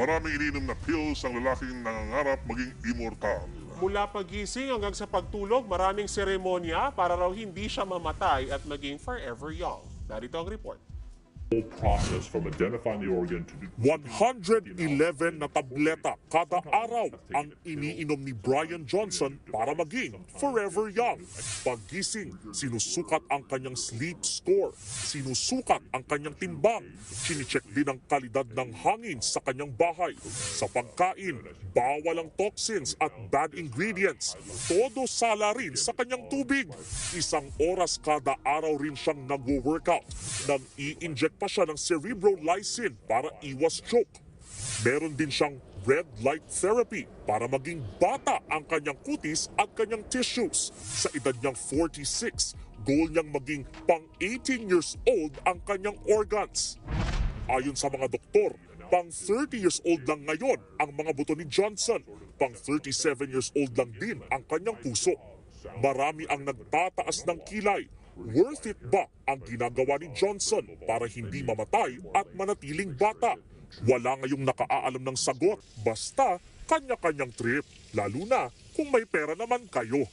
Maraming ininom na pills ang lalaking nangangarap maging immortal. Mula pagising hanggang sa pagtulog, maraming seremonya para raw hindi siya mamatay at maging forever young. Narito ang report. Process from identifying the organ to 111 na tableta kada araw ang iniinom ni Brian Johnson para maging forever young. Paggising, sinusukat ang kanyang sleep score, sinusukat ang kanyang timbang, sinicheck din ang kalidad ng hangin sa kanyang bahay. Sa pagkain, bawal ang toxins at bad ingredients. Todo sala rin sa kanyang tubig. 1 oras kada araw rin siyang nag-workout. Nag-i-inject pa siya ng cerebrolysin para iwas stroke. Meron din siyang red light therapy para maging bata ang kanyang kutis at kanyang tissues. Sa edad niyang 46, goal niyang maging pang 18 years old ang kanyang organs. Ayon sa mga doktor, pang 30 years old lang ngayon ang mga buto ni Johnson. Pang 37 years old lang din ang kanyang puso. Marami ang nagtataas ng kilay. Worth it ba ang ginagawa ni Johnson para hindi mamatay at manatiling bata? Wala ngayong nakaalam ng sagot, basta kanya-kanyang trip, lalo na kung may pera naman kayo.